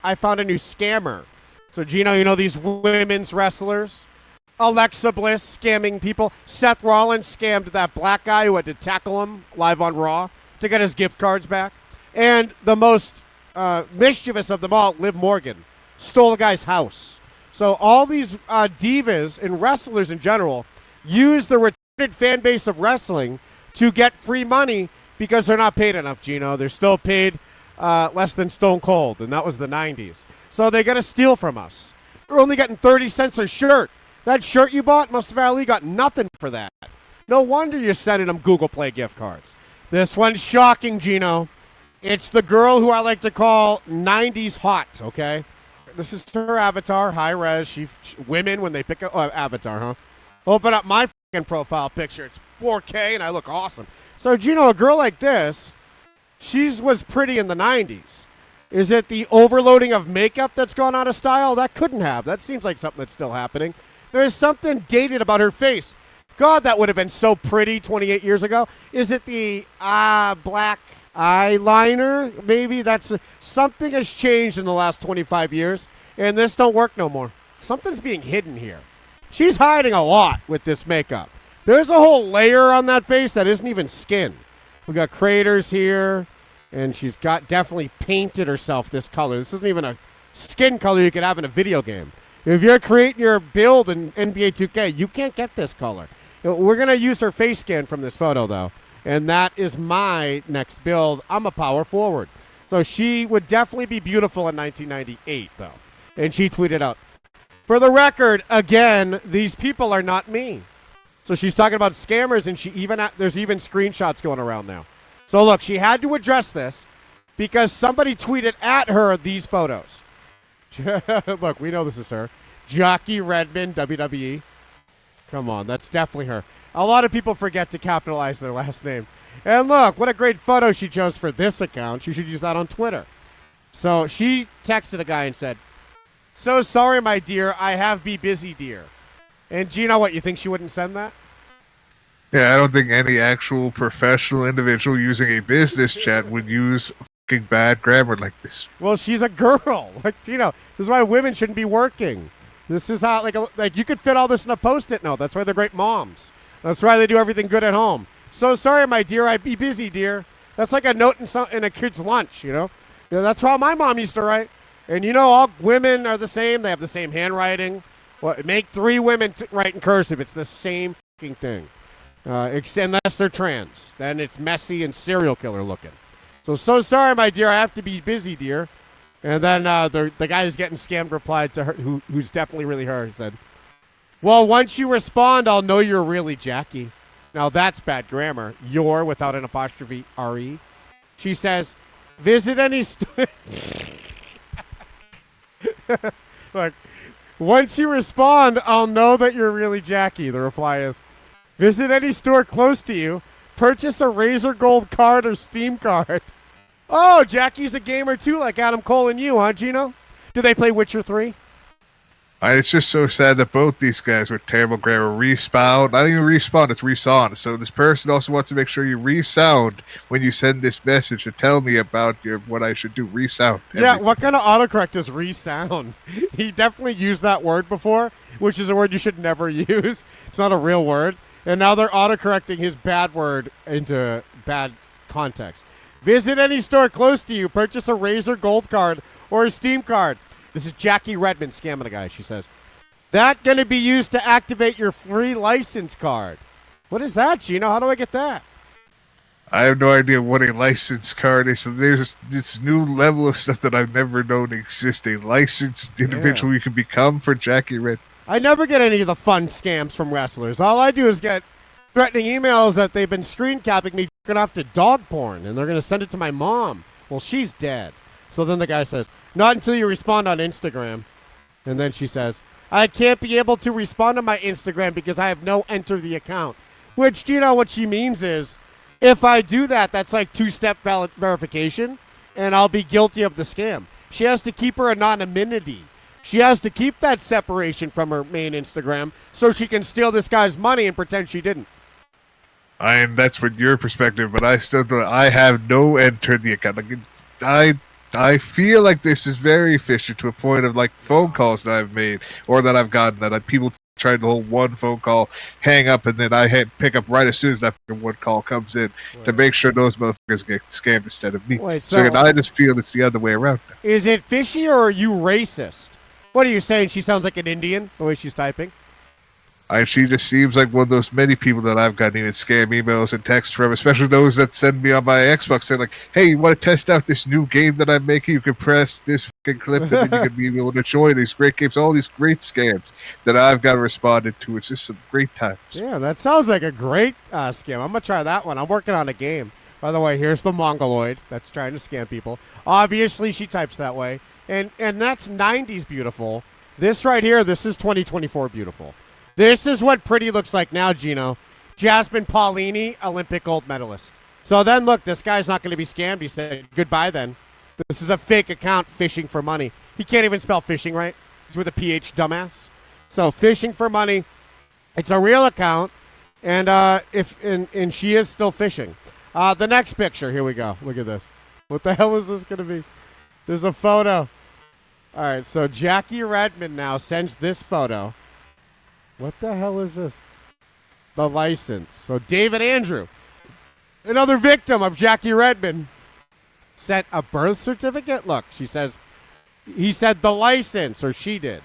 I found a new scammer. So, Geno, you know these women's wrestlers? Alexa Bliss scamming people. Seth Rollins scammed that black guy who had to tackle him live on Raw to get his gift cards back. And the most mischievous of them all, Liv Morgan, stole a guy's house. So all these divas and wrestlers in general use the retarded fan base of wrestling to get free money because they're not paid enough, Geno. They're still paid less than Stone Cold, and that was the 90s. So they got to steal from us. They're only getting 30 cents a shirt. That shirt you bought, Mustafa Ali got nothing for that. No wonder you're sending them Google Play gift cards. This one's shocking, Geno. It's the girl who I like to call 90s hot, okay? This is her avatar, high res. Women, when they pick up avatar, huh? Open up my fucking profile picture. It's 4K, and I look awesome. So, Geno, a girl like this, she was pretty in the 90s. Is it the overloading of makeup that's gone out of style? That couldn't have. That seems like something that's still happening. There's something dated about her face. God, that would have been so pretty 28 years ago. Is it the black eyeliner? Maybe that's something has changed in the last 25 years, and this don't work no more. Something's being hidden here. She's hiding a lot with this makeup. There's a whole layer on that face that isn't even skin. We got craters here, and she's got definitely painted herself this color. This isn't even a skin color you could have in a video game. If you're creating your build in NBA 2K, you can't get this color. We're going to use her face scan from this photo, though, and that is my next build. I'm a power forward. So she would definitely be beautiful in 1998, though. And she tweeted out, "For the record, again, these people are not me." So she's talking about scammers, and there's even screenshots going around now. So look, she had to address this because somebody tweeted at her these photos. Look, we know this is her. Jockey Redmond, WWE. Come on, that's definitely her. A lot of people forget to capitalize their last name. And look, what a great photo she chose for this account. She should use that on Twitter. So she texted a guy and said, "So sorry, my dear. I have be busy, dear." And Geno, what, you think she wouldn't send that? Yeah, I don't think any actual professional individual using a business chat would use fucking bad grammar like this. Well, she's a girl. Like, this is why women shouldn't be working. This is how, like you could fit all this in a Post-it note. That's why they're great moms. That's why they do everything good at home. "So sorry, my dear. I be busy, dear." That's like a note in a kid's lunch, That's how my mom used to write. And all women are the same. They have the same handwriting. Well, make 3 women write in cursive. It's the same fucking thing. Unless they're trans. Then it's messy and serial killer looking. So sorry, my dear. I have to be busy, dear. And then the guy who's getting scammed replied to her, who's definitely really her, he said, "Well, once you respond, I'll know you're really Jackie." Now, that's bad grammar. You're without an apostrophe R-E. She says, "Visit any Look, once you respond, I'll know that you're really Jackie." The reply is, "Visit any store close to you. Purchase a Razor Gold card or Steam card." Oh, Jackie's a gamer too, like Adam Cole and you, huh, Geno? Do they play Witcher 3? It's just so sad that both these guys with terrible grammar respawn. Not even respawn, it's resound. So this person also wants to make sure you resound when you send this message to tell me about what I should do. Resound. Yeah, what kind of autocorrect is resound? He definitely used that word before, which is a word you should never use. It's not a real word. And now they're autocorrecting his bad word into bad context. Visit any store close to you. Purchase a Razor Gold card or a Steam card. This is Jackie Redmond scamming a guy, she says. That going to be used to activate your free license card. What is that, Geno? How do I get that? I have no idea what a license card is. So there's this new level of stuff that I've never known exist. A licensed individual you can become for Jackie Redmond. I never get any of the fun scams from wrestlers. All I do is get threatening emails that they've been screen capping me off to dog porn, and they're going to send it to my mom. Well, she's dead. So then the guy says, "Not until you respond on Instagram." And then she says, "I can't be able to respond to my Instagram because I have no enter the account." Which, what she means is, if I do that, that's like 2-step verification, and I'll be guilty of the scam. She has to keep her anonymity. She has to keep that separation from her main Instagram so she can steal this guy's money and pretend she didn't. That's from your perspective, but I have no enter the account. I I feel like this is very efficient to a point of like phone calls that I've made or that I've gotten that people tried to hold one phone call, hang up, and then I pick up right as soon as that one call comes in to make sure those motherfuckers get scammed instead of me. Wait, so I just feel it's the other way around now. Is it fishy or are you racist? What are you saying? She sounds like an Indian the way she's typing. She just seems like one of those many people that I've gotten even scam emails and texts from, especially those that send me on my Xbox saying like, hey, you want to test out this new game that I'm making? You can press this fucking clip and then you can be able to enjoy these great games, all these great scams that I've got responded to. It's just some great times. Yeah, that sounds like a great scam. I'm going to try that one. I'm working on a game. By the way, here's the Mongoloid that's trying to scam people. Obviously, she types that way. And that's 90s beautiful. This right here, this is 2024 beautiful. This is what pretty looks like now, Geno. Jasmine Paulini, Olympic gold medalist. So then, look, this guy's not going to be scammed. He said, goodbye then. This is a fake account fishing for money. He can't even spell fishing right. He's with a PH, dumbass. So fishing for money. It's a real account. And and she is still fishing. The next picture. Here we go. Look at this. What the hell is this going to be? There's a photo. All right, so Jackie Redmond now sends this photo. What the hell is this? The license. So David Andrew, another victim of Jackie Redmond, sent a birth certificate. Look, she says, he said the license, or she did.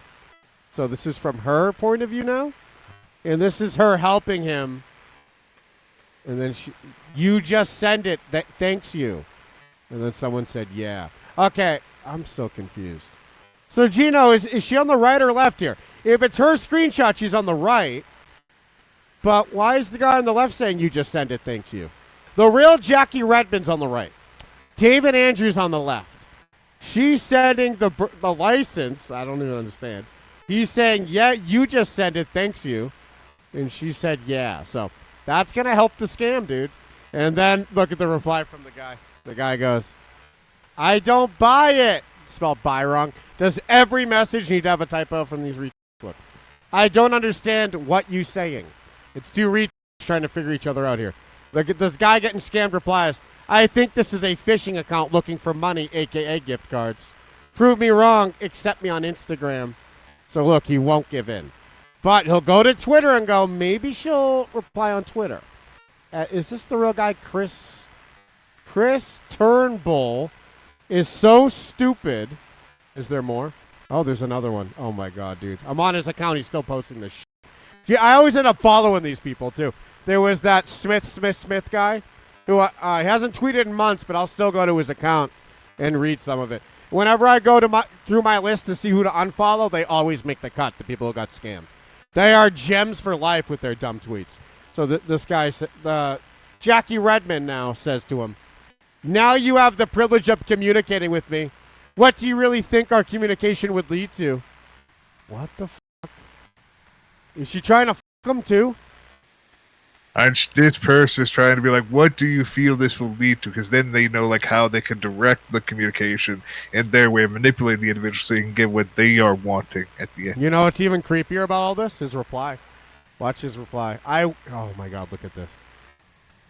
So this is from her point of view now. And this is her helping him. And then you just send it. Thanks you. And then someone said, yeah. Okay, I'm so confused. So Geno, is she on the right or left here? If it's her screenshot, she's on the right. But why is the guy on the left saying you just send it, thanks you? The real Jackie Redmond's on the right. David Andrews on the left. She's sending the license. I don't even understand. He's saying, yeah, you just send it, thanks you. And she said, yeah. So that's going to help the scam, dude. And then look at the reply from the guy. The guy goes, I don't buy it. Spelled buy wrong. Does every message need to have a typo from these Look, I don't understand what you saying. It's two retards trying to figure each other out here. Look at this guy getting scammed replies. I think this is a phishing account looking for money, a.k.a. gift cards. Prove me wrong, accept me on Instagram. So look, he won't give in. But he'll go to Twitter and go, maybe she'll reply on Twitter. Is this the real guy, Chris? Chris Turnbull is so stupid. Is there more? Oh, there's another one. Oh, my God, dude. I'm on his account. He's still posting this shit. Gee, I always end up following these people, too. There was that Smith guy who hasn't tweeted in months, but I'll still go to his account and read some of it. Whenever I go to through my list to see who to unfollow, they always make the cut, the people who got scammed. They are gems for life with their dumb tweets. So this guy, Jackie Redmond now says to him, now you have the privilege of communicating with me. What do you really think our communication would lead to? What the fuck? Is she trying to fuck him too? And this person is trying to be like, what do you feel this will lead to? Because then they know like how they can direct the communication in their way of manipulating the individual so you can get what they are wanting at the end. You know what's even creepier about all this? His reply. Watch his reply. Oh my God, look at this.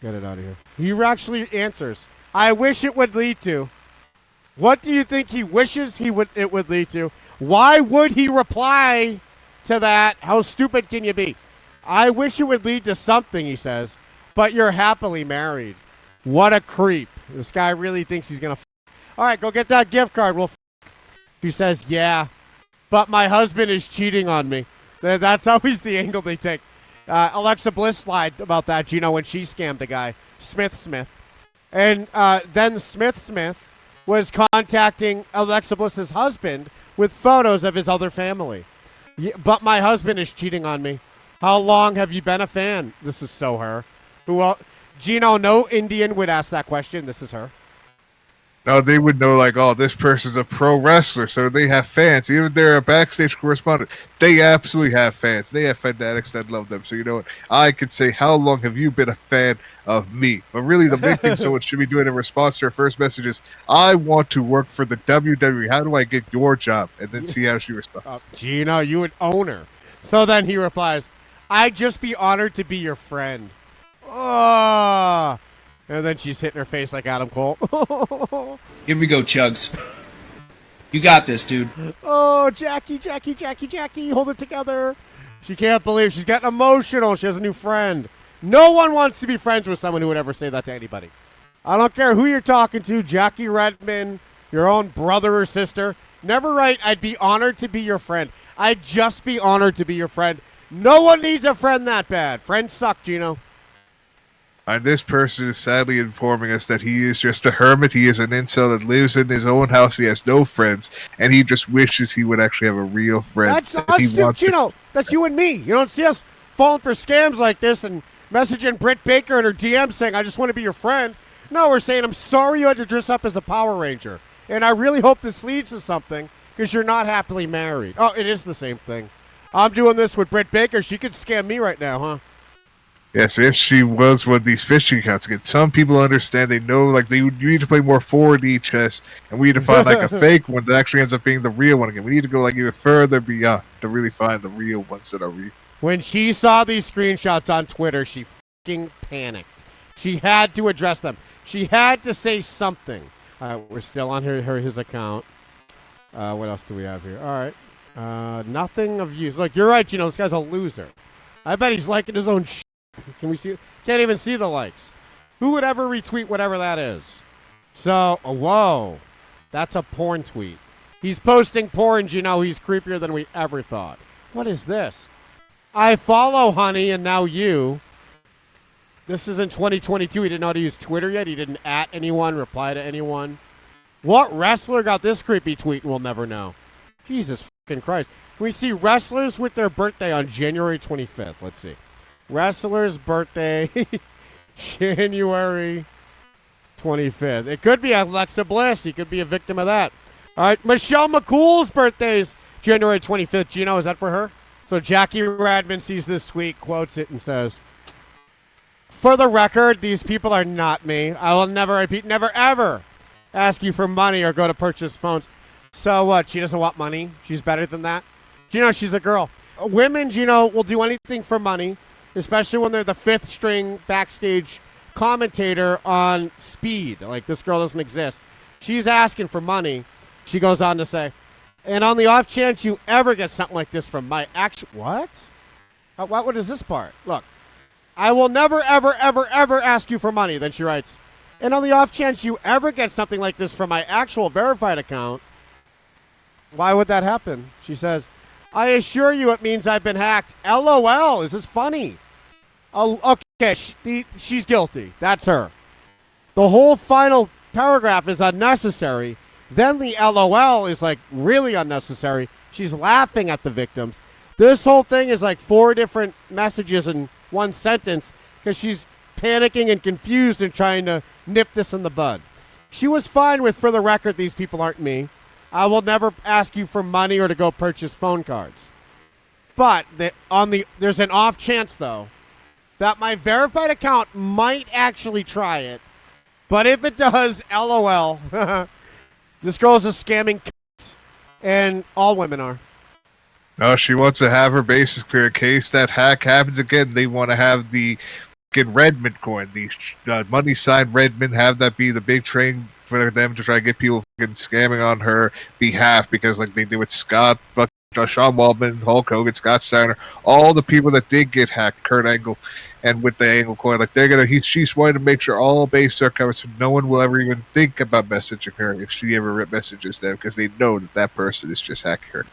Get it out of here. He actually answers. I wish it would lead to. What do you think he wishes it would lead to? Why would he reply to that? How stupid can you be? I wish it would lead to something, he says, but you're happily married. What a creep. This guy really thinks he's going to all right, go get that gift card. He says, yeah, but my husband is cheating on me. That's always the angle they take. Alexa Bliss lied about that, Geno, when she scammed a guy, Smith. And then Smith was contacting Alexa Bliss's husband with photos of his other family. Yeah, but my husband is cheating on me. How long have you been a fan? This is so her. Geno, no Indian would ask that question. This is her. No, they would know like, oh, this person's a pro wrestler, so they have fans. Even if they're a backstage correspondent, they absolutely have fans. They have fanatics that love them. So you know what? I could say, how long have you been a fan of me? But really, the big thing someone should be doing in response to her first message is, I want to work for the WWE. How do I get your job? And then see how she responds. Geno, you would own her. So then he replies, I'd just be honored to be your friend. Oh, And then she's hitting her face like Adam Cole. Here we go, Chugs. You got this, dude. Oh, Jackie, hold it together. She can't believe she's getting emotional. She has a new friend. No one wants to be friends with someone who would ever say that to anybody. I don't care who you're talking to, Jackie Redmond, your own brother or sister. Never write, I'd be honored to be your friend. I'd just be honored to be your friend. No one needs a friend that bad. Friends suck, Geno. And this person is sadly informing us that he is just a hermit. He is an incel that lives in his own house. He has no friends, and he just wishes he would actually have a real friend. That's us, too, Geno. That's you and me. You don't see us falling for scams like this and messaging Britt Baker in her DM saying, I just want to be your friend. No, we're saying, I'm sorry you had to dress up as a Power Ranger, and I really hope this leads to something because you're not happily married. Oh, it is the same thing. I'm doing this with Britt Baker. She could scam me right now, huh? Yes, if she was one of these phishing accounts again. Some people understand, they know, like, you need to play more 4D chess, and we need to find, like, a fake one that actually ends up being the real one again. We need to go, like, even further beyond to really find the real ones that are real. When she saw these screenshots on Twitter, she fucking panicked. She had to address them. She had to say something. We're still on his account. What else do we have here? All right. Nothing of use. Look, you're right, this guy's a loser. I bet he's liking his own shit. Can we see? Can't even see the likes. Who would ever retweet whatever that is? So, whoa. That's a porn tweet. He's posting porn, he's creepier than we ever thought. What is this? I follow, honey, and now you. This is in 2022. He didn't know how to use Twitter yet. He didn't at anyone, reply to anyone. What wrestler got this creepy tweet and we'll never know? Jesus fucking Christ. Can we see wrestlers with their birthday on January 25th? Let's see. Wrestler's birthday, January 25th. It could be Alexa Bliss. He could be a victim of that. All right, Michelle McCool's birthday's January 25th. Geno, is that for her? So Jackie Redmond sees this tweet, quotes it, and says, for the record, these people are not me. I will never repeat, never ever ask you for money or go to purchase phones. So what? She doesn't want money? She's better than that? She's a girl. Women, will do anything for money, especially when they're the fifth string backstage commentator on Speed. Like, this girl doesn't exist. She's asking for money. She goes on to say, and on the off chance you ever get something like this from my actual... What? What is this part? Look. I will never, ever, ever, ever ask you for money. Then she writes, and on the off chance you ever get something like this from my actual verified account, why would that happen? She says, I assure you it means I've been hacked. LOL. Is this funny? Oh, okay. She's guilty. That's her. The whole final paragraph is unnecessary. Then the LOL is, like, really unnecessary. She's laughing at the victims. This whole thing is like 4 different messages in one sentence because she's panicking and confused and trying to nip this in the bud. She was fine with, for the record, these people aren't me. I will never ask you for money or to go purchase phone cards. But there's an off chance, though, that my verified account might actually try it. But if it does, LOL. This girl's a scamming cunt, and all women are. No, she wants to have her bases clear in case that hack happens again. They want to have the Redmond coin, the money sign Redmond, have that be the big train for them to try to get people fucking scamming on her behalf, because like they did with Scott, Sean Waldman, Hulk Hogan, Scott Steiner, all the people that did get hacked, Kurt Angle, and with the Angle coin, like she's wanting to make sure all bases are covered, so no one will ever even think about messaging her if she ever messages them, because they know that person is just hacking her.